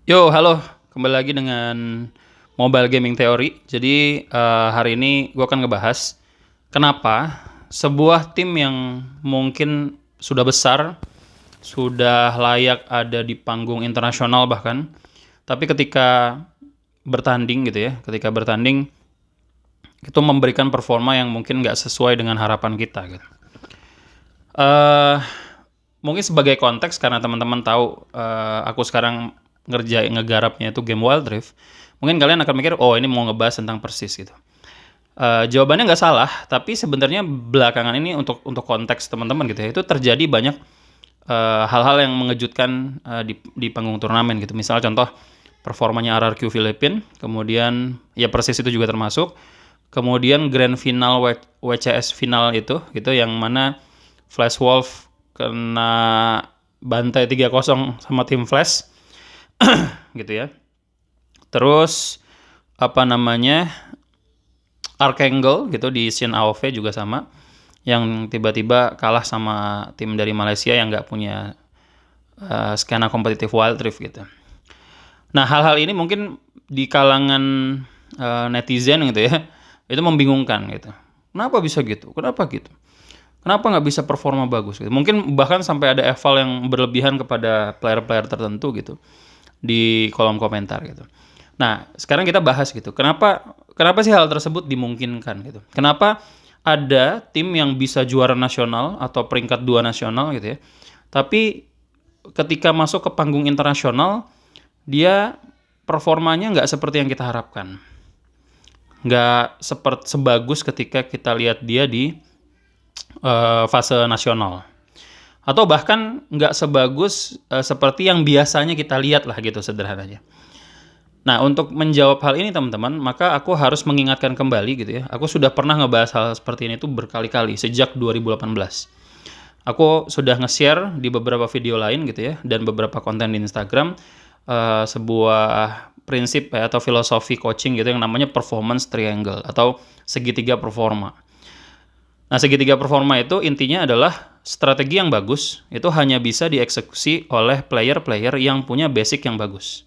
Yo, halo. Kembali lagi dengan Mobile Gaming Theory. Jadi, hari ini gue akan ngebahas kenapa sebuah tim yang mungkin sudah besar, sudah layak ada di panggung internasional bahkan, tapi ketika bertanding gitu ya, ketika bertanding itu memberikan performa yang mungkin nggak sesuai dengan harapan kita gitu. Eh, Mungkin sebagai konteks karena teman-teman tahu aku sekarang ngegarapnya itu game Wild Rift, mungkin kalian akan mikir, oh ini mau ngebahas tentang Persis gitu. Jawabannya nggak salah, tapi sebenarnya belakangan ini untuk konteks teman-teman gitu ya, itu terjadi banyak hal-hal yang mengejutkan di panggung turnamen gitu. Misal contoh performanya RRQ Filipin, kemudian ya Persis itu juga termasuk, kemudian Grand Final WCS final itu gitu yang mana Flash Wolf kena bantai 3-0 sama tim Flash gitu ya. Terus apa namanya Archangel gitu di scene AOV juga sama, yang tiba-tiba kalah sama tim dari Malaysia yang nggak punya skena kompetitif Wild Rift gitu. Nah, hal-hal ini mungkin di kalangan netizen gitu ya, itu membingungkan gitu. Kenapa bisa gitu? Kenapa gitu? Kenapa nggak bisa performa bagus gitu? Mungkin bahkan sampai ada eval yang berlebihan kepada player-player tertentu gitu di kolom komentar gitu. Nah, sekarang kita bahas gitu. Kenapa sih hal tersebut dimungkinkan gitu? Kenapa ada tim yang bisa juara nasional atau peringkat 2 nasional gitu ya. Tapi ketika masuk ke panggung internasional, dia performanya nggak seperti yang kita harapkan. Nggak sebagus ketika kita lihat dia di fase nasional. Atau bahkan nggak sebagus seperti yang biasanya kita lihat lah gitu sederhananya. Nah, untuk menjawab hal ini teman-teman, maka aku harus mengingatkan kembali gitu ya. Aku sudah pernah ngebahas hal seperti ini tuh berkali-kali sejak 2018. Aku sudah nge-share di beberapa video lain gitu ya, dan beberapa konten di Instagram sebuah prinsip ya, atau filosofi coaching gitu yang namanya performance triangle atau segitiga performa. Nah, segitiga performa itu intinya adalah strategi yang bagus itu hanya bisa dieksekusi oleh player-player yang punya basic yang bagus.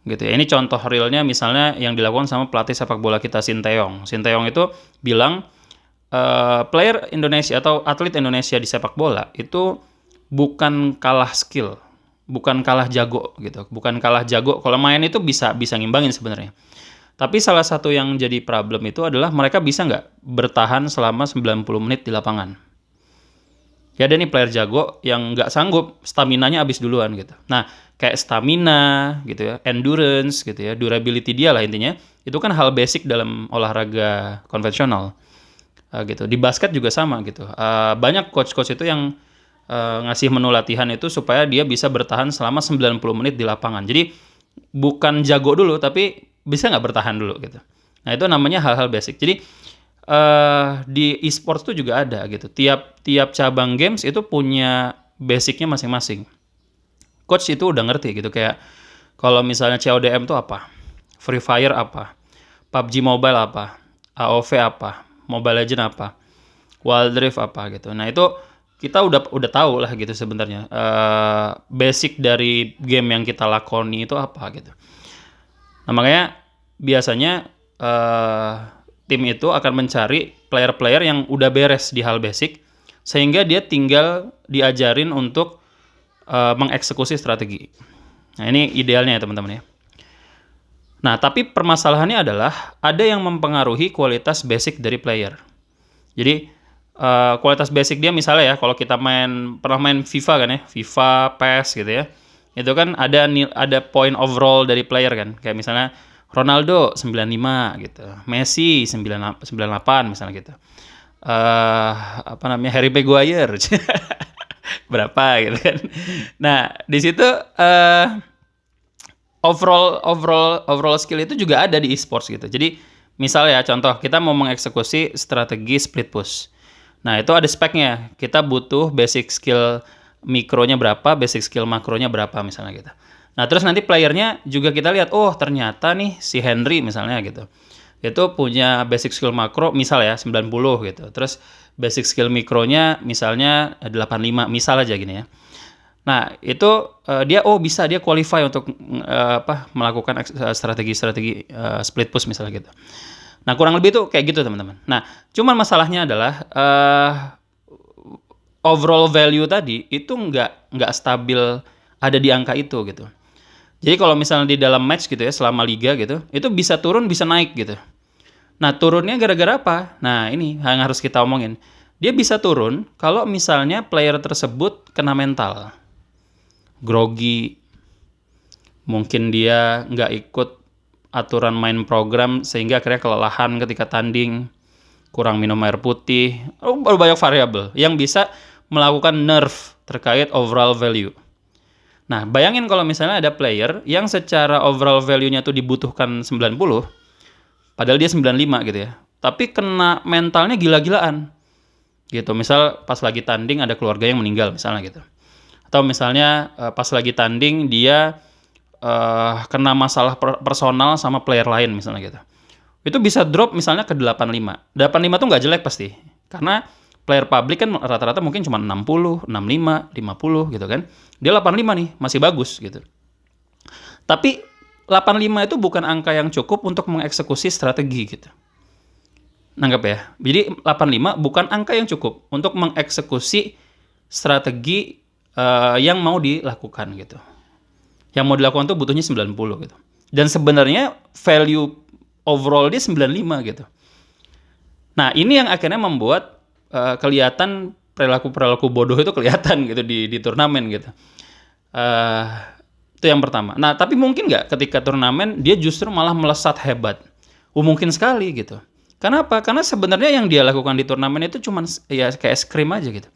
Gitu ya. Ini contoh realnya misalnya yang dilakukan sama pelatih sepak bola kita Sinteyong. Sinteyong itu bilang player Indonesia atau atlet Indonesia di sepak bola itu bukan kalah skill, bukan kalah jago gitu, bukan kalah jago. Kalau main itu bisa ngimbangin sebenarnya. Tapi salah satu yang jadi problem itu adalah mereka bisa nggak bertahan selama 90 menit di lapangan. Ya ada nih player jago yang nggak sanggup, staminanya habis duluan gitu. Nah, kayak stamina gitu ya, endurance gitu ya, durability dia lah intinya. Itu kan hal basic dalam olahraga konvensional. Gitu. Di basket juga sama gitu. Banyak coach-coach itu yang ngasih menu latihan itu supaya dia bisa bertahan selama 90 menit di lapangan. Jadi bukan jago dulu, tapi bisa nggak bertahan dulu gitu. Nah itu namanya hal-hal basic. Jadi di e-sports tuh juga ada gitu. Tiap cabang games itu punya basicnya masing-masing. Coach itu udah ngerti gitu, kayak kalau misalnya CODM tuh apa, Free Fire apa, PUBG Mobile apa, AOV apa, Mobile Legend apa, Wild Rift apa gitu. Nah itu kita udah tahu lah gitu sebenarnya basic dari game yang kita lakoni itu apa gitu. Nah makanya biasanya tim itu akan mencari player-player yang udah beres di hal basic, sehingga dia tinggal diajarin untuk mengeksekusi strategi. Nah ini idealnya ya teman-teman ya. Nah tapi permasalahannya adalah ada yang mempengaruhi kualitas basic dari player. Jadi kualitas basic dia misalnya ya, kalau kita pernah main FIFA kan ya, FIFA, PES gitu ya, itu kan ada point overall dari player kan, kayak misalnya Ronaldo 95 gitu, Messi 98 misalnya gitu, apa namanya, Harry Maguire berapa gitu kan. Nah di situ overall skill itu juga ada di e-sports gitu. Jadi misalnya ya, contoh kita mau mengeksekusi strategi split push. Nah, itu ada speknya. Kita butuh basic skill mikronya berapa, basic skill makronya berapa misalnya gitu. Nah, terus nanti playernya juga kita lihat, oh ternyata nih si Henry misalnya gitu. Itu punya basic skill makro misal ya 90 gitu. Terus basic skill mikronya misalnya 85 misal aja gini ya. Nah, itu dia qualify untuk melakukan strategi-strategi split push misalnya gitu. Nah, kurang lebih itu kayak gitu, teman-teman. Nah, cuman masalahnya adalah overall value tadi itu nggak stabil ada di angka itu gitu. Jadi kalau misalnya di dalam match gitu ya, selama liga gitu, itu bisa turun bisa naik gitu. Nah, turunnya gara-gara apa? Nah, ini yang harus kita omongin. Dia bisa turun kalau misalnya player tersebut kena mental. Grogi, mungkin dia nggak ikut aturan main program sehingga akhirnya kelelahan ketika tanding, kurang minum air putih, banyak variabel yang bisa melakukan nerf terkait overall value. Nah, bayangin kalau misalnya ada player yang secara overall value-nya tuh dibutuhkan 90, padahal dia 95 gitu ya. Tapi kena mentalnya gila-gilaan. Gitu. Misal pas lagi tanding ada keluarga yang meninggal misalnya gitu. Atau misalnya pas lagi tanding dia kena masalah personal sama player lain misalnya gitu. Itu bisa drop misalnya ke 85. 85 tuh nggak jelek pasti. Karena player public kan rata-rata mungkin cuma 60, 65, 50 gitu kan. Dia 85 nih, masih bagus gitu. Tapi 85 itu bukan angka yang cukup untuk mengeksekusi strategi gitu. Nanggap ya. Jadi 85 bukan angka yang cukup untuk mengeksekusi strategi yang mau dilakukan gitu. Yang mau dilakukan tuh butuhnya 90 gitu. Dan sebenarnya value overall dia 95 gitu. Nah, ini yang akhirnya membuat kelihatan perilaku bodoh itu kelihatan gitu di turnamen gitu. Itu yang pertama. Nah, tapi mungkin nggak ketika turnamen dia justru malah melesat hebat? Mungkin sekali gitu. Kenapa? Karena sebenarnya yang dia lakukan di turnamen itu cuma ya kayak scrim aja gitu.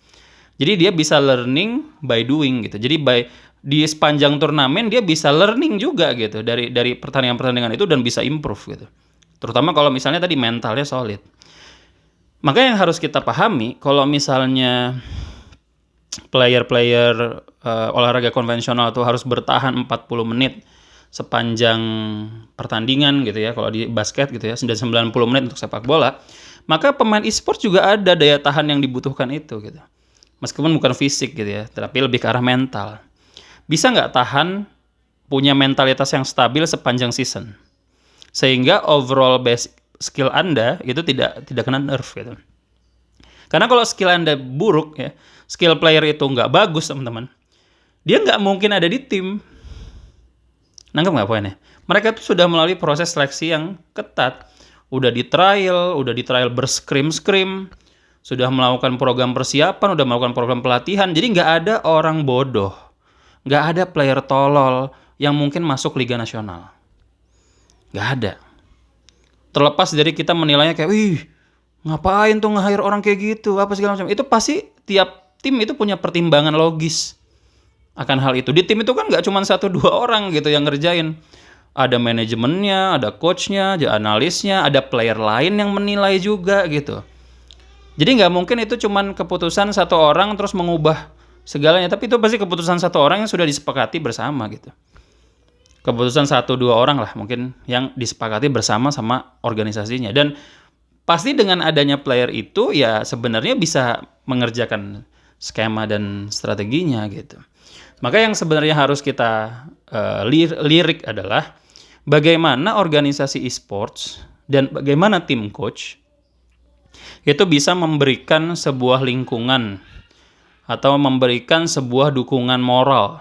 Jadi dia bisa learning by doing gitu. Jadi di sepanjang turnamen dia bisa learning juga gitu dari pertandingan-pertandingan itu dan bisa improve gitu. Terutama kalau misalnya tadi mentalnya solid. Makanya yang harus kita pahami kalau misalnya player-player olahraga konvensional tuh harus bertahan 40 menit sepanjang pertandingan gitu ya, kalau di basket gitu ya, 90 menit untuk sepak bola, maka pemain e-sport juga ada daya tahan yang dibutuhkan itu gitu. Meskipun bukan fisik gitu ya, tapi lebih ke arah mental. Bisa nggak tahan punya mentalitas yang stabil sepanjang season? Sehingga overall basic skill Anda itu tidak kena nerf gitu. Karena kalau skill Anda buruk ya, skill player itu nggak bagus teman-teman, dia nggak mungkin ada di tim. Nangkep nggak poinnya? Mereka tuh sudah melalui proses seleksi yang ketat. Udah di trial berskrim-skrim, sudah melakukan program persiapan, udah melakukan program pelatihan. Jadi nggak ada orang bodoh, nggak ada player tolol yang mungkin masuk Liga Nasional. Nggak ada. Terlepas dari kita menilainya kayak, wih, ngapain tuh nge-hire orang kayak gitu, apa segala macam. Itu pasti tiap tim itu punya pertimbangan logis akan hal itu. Di tim itu kan nggak cuma 1-2 orang gitu yang ngerjain. Ada manajemennya, ada coachnya, ada analisnya, ada player lain yang menilai juga gitu. Jadi nggak mungkin itu cuma keputusan satu orang terus mengubah segalanya. Tapi itu pasti keputusan satu orang yang sudah disepakati bersama gitu. Keputusan 1-2 orang lah mungkin yang disepakati bersama sama organisasinya. Dan pasti dengan adanya player itu ya sebenarnya bisa mengerjakan skema dan strateginya gitu. Maka yang sebenarnya harus kita lirik adalah bagaimana organisasi e-sports dan bagaimana tim coach itu bisa memberikan sebuah lingkungan atau memberikan sebuah dukungan moral,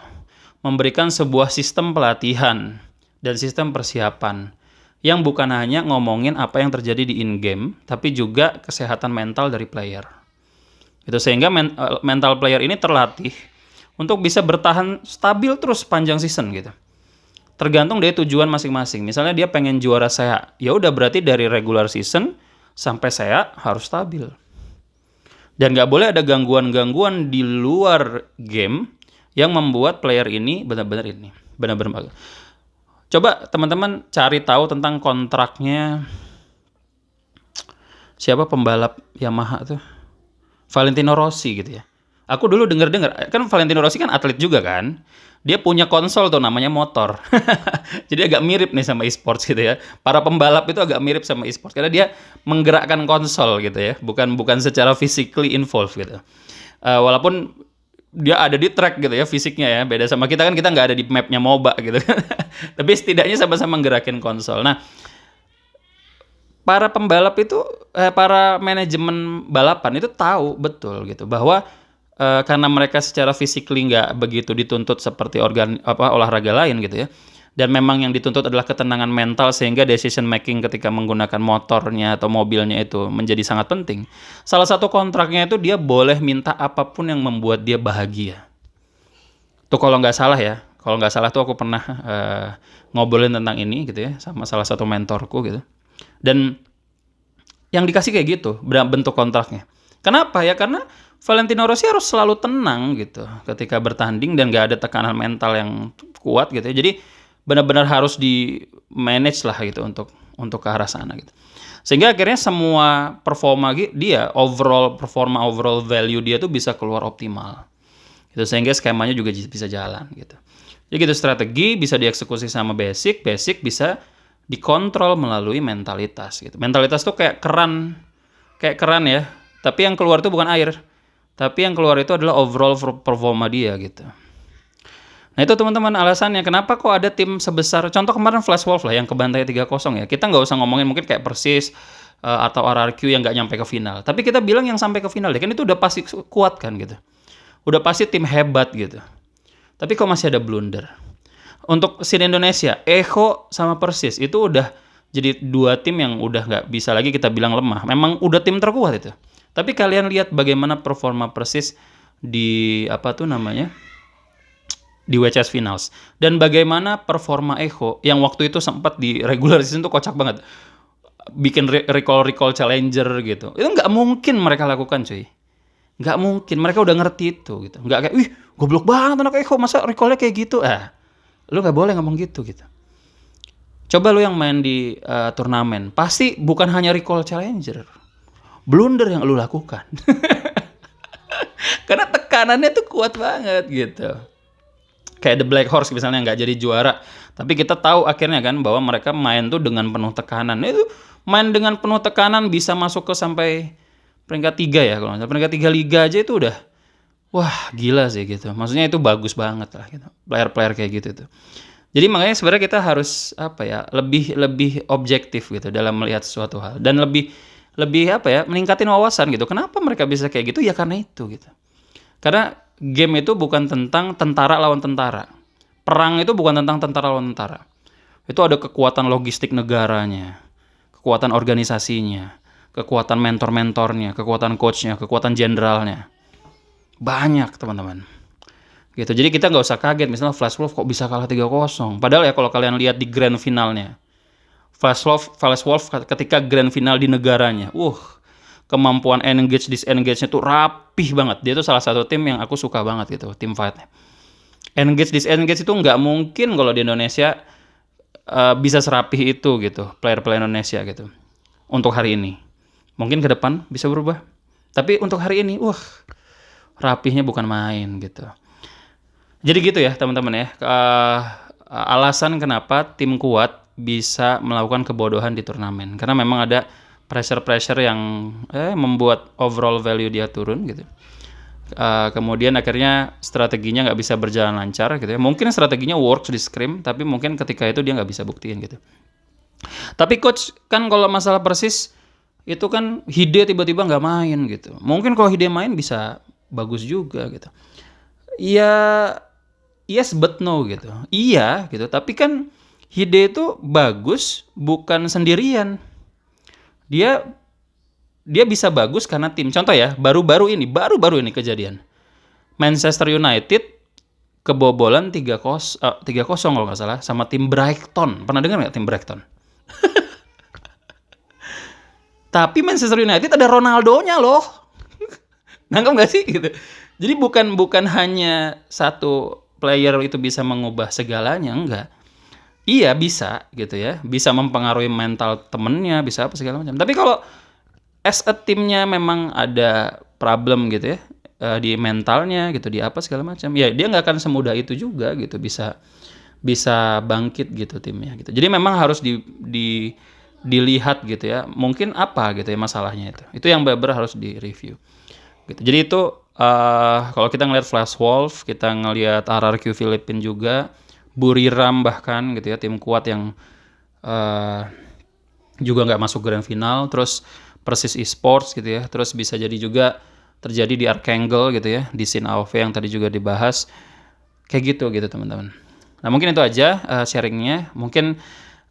memberikan sebuah sistem pelatihan dan sistem persiapan yang bukan hanya ngomongin apa yang terjadi di in-game, tapi juga kesehatan mental dari player. Itu sehingga mental player ini terlatih untuk bisa bertahan stabil terus panjang season gitu. Tergantung dari tujuan masing-masing. Misalnya dia pengen juara SEA, ya udah berarti dari regular season sampai SEA harus stabil. Dan nggak boleh ada gangguan-gangguan di luar game yang membuat player ini benar-benar bagus. Coba teman-teman cari tahu tentang kontraknya siapa pembalap Yamaha tuh, Valentino Rossi gitu ya. Aku dulu dengar kan Valentino Rossi kan atlet juga kan. Dia punya konsol tuh namanya motor. Jadi agak mirip nih sama e-sports gitu ya. Para pembalap itu agak mirip sama e-sports karena dia menggerakkan konsol gitu ya. Bukan secara physically involved gitu. Walaupun dia ada di track gitu ya fisiknya ya. Beda sama kita kan, kita nggak ada di mapnya MOBA gitu kan. Tapi setidaknya sama-sama gerakin konsol. Nah, para pembalap itu, para manajemen balapan itu tahu betul gitu bahwa karena mereka secara physically nggak begitu dituntut seperti olahraga lain gitu ya. Dan memang yang dituntut adalah ketenangan mental, sehingga decision making ketika menggunakan motornya atau mobilnya itu menjadi sangat penting. Salah satu kontraknya itu dia boleh minta apapun yang membuat dia bahagia. Tuh kalau nggak salah ya, kalau nggak salah tuh aku pernah ngobrolin tentang ini gitu ya sama salah satu mentorku gitu. Dan yang dikasih kayak gitu bentuk kontraknya. Kenapa ya? Karena Valentino Rossi harus selalu tenang gitu ketika bertanding dan nggak ada tekanan mental yang kuat gitu ya. Jadi benar-benar harus di manage lah gitu untuk ke arah sana gitu. Sehingga akhirnya semua performa dia, overall value dia tuh bisa keluar optimal. Gitu, sehingga skemanya juga bisa jalan gitu. Jadi gitu, strategi bisa dieksekusi sama basic bisa dikontrol melalui mentalitas gitu. Mentalitas tuh kayak keran ya, tapi yang keluar tuh bukan air. Tapi yang keluar itu adalah overall performa dia gitu. Nah itu teman-teman alasannya kenapa kok ada tim sebesar, contoh kemarin Flash Wolf lah yang kebantai 3-0 ya. Kita nggak usah ngomongin mungkin kayak Persis atau RRQ yang nggak nyampe ke final. Tapi kita bilang yang sampai ke final deh, kan itu udah pasti kuat kan gitu. Udah pasti tim hebat gitu. Tapi kok masih ada blunder. Untuk scene Indonesia, Echo sama Persis itu udah jadi dua tim yang udah nggak bisa lagi kita bilang lemah. Memang udah tim terkuat itu. Tapi kalian lihat bagaimana performa Persis di di WCS Finals. Dan bagaimana performa Echo yang waktu itu sempat di regular season tuh kocak banget. Bikin recall challenger gitu. Itu nggak mungkin mereka lakukan cuy. Nggak mungkin. Mereka udah ngerti itu gitu. Nggak kayak, wih goblok banget anak Echo, masa recallnya kayak gitu. Lu nggak boleh ngomong gitu. Coba lu yang main di turnamen. Pasti bukan hanya recall challenger. Blunder yang lu lakukan. Karena tekanannya tuh kuat banget gitu. Kayak The Black Horse misalnya nggak jadi juara. Tapi kita tahu akhirnya kan bahwa mereka main tuh dengan penuh tekanan. Itu main dengan penuh tekanan bisa masuk ke sampai peringkat 3 ya. Kalau peringkat 3 liga aja itu udah wah gila sih gitu. Maksudnya itu bagus banget lah gitu. Player-player kayak gitu tuh. Jadi makanya sebenarnya kita harus lebih objektif gitu dalam melihat sesuatu hal. Dan lebih meningkatin wawasan gitu. Kenapa mereka bisa kayak gitu? Ya karena itu gitu. Karena game itu bukan tentang tentara lawan tentara. Perang itu bukan tentang tentara lawan tentara. Itu ada kekuatan logistik negaranya, kekuatan organisasinya, kekuatan mentor-mentornya, kekuatan coachnya, kekuatan jenderalnya. Banyak teman-teman. Gitu. Jadi kita nggak usah kaget misalnya Flash Wolf kok bisa kalah 3-0. Padahal ya kalau kalian lihat di grand finalnya, Flash Wolf ketika grand final di negaranya, kemampuan disengage-nya tuh rapih banget. Dia tuh salah satu tim yang aku suka banget gitu, tim fight-nya. Disengage itu nggak mungkin kalau di Indonesia bisa serapih itu gitu, player-player Indonesia gitu. Untuk hari ini. Mungkin ke depan bisa berubah. Tapi untuk hari ini, rapihnya bukan main gitu. Jadi gitu ya teman-teman ya. Alasan kenapa tim kuat bisa melakukan kebodohan di turnamen. Karena memang ada pressure yang membuat overall value dia turun gitu. Kemudian akhirnya strateginya nggak bisa berjalan lancar gitu ya. Mungkin strateginya works di scrim, tapi mungkin ketika itu dia nggak bisa buktiin gitu. Tapi coach kan kalau masalah Persis itu kan Hide tiba-tiba nggak main gitu. Mungkin kalau Hide main bisa bagus juga gitu. Iya, yes but no gitu. Iya gitu. Tapi kan Hide itu bagus bukan sendirian. Dia bisa bagus karena tim. Contoh ya, baru-baru ini kejadian. Manchester United kebobolan 3-0 kalau nggak salah sama tim Brighton. Pernah dengar nggak tim Brighton? Tapi Manchester United ada Ronaldo-nya loh. Nangkep nggak sih gitu? Jadi bukan hanya satu player itu bisa mengubah segalanya, enggak. Iya bisa gitu ya, bisa mempengaruhi mental temennya, bisa apa segala macam. Tapi kalau as a timnya memang ada problem gitu ya di mentalnya gitu, di apa segala macam, ya dia nggak akan semudah itu juga gitu bisa bangkit gitu timnya gitu. Jadi memang harus dilihat gitu ya, mungkin apa gitu ya masalahnya itu yang benar-benar harus di review gitu. Jadi itu Kalau kita ngelihat Flash Wolf, kita ngelihat RRQ Filipina juga, Buriram bahkan gitu ya, tim kuat yang juga nggak masuk grand final, terus Persis Esports gitu ya, terus bisa jadi juga terjadi di Archangel gitu ya, di scene AOV yang tadi juga dibahas, kayak gitu teman-teman. Nah mungkin itu aja sharingnya, mungkin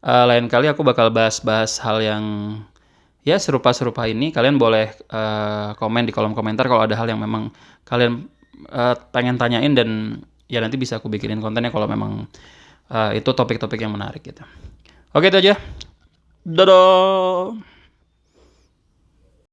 lain kali aku bakal bahas-bahas hal yang ya serupa-serupa ini. Kalian boleh komen di kolom komentar kalau ada hal yang memang kalian pengen tanyain, dan ya nanti bisa aku bikinin kontennya kalau memang itu topik-topik yang menarik gitu. Oke, itu aja. Dadah.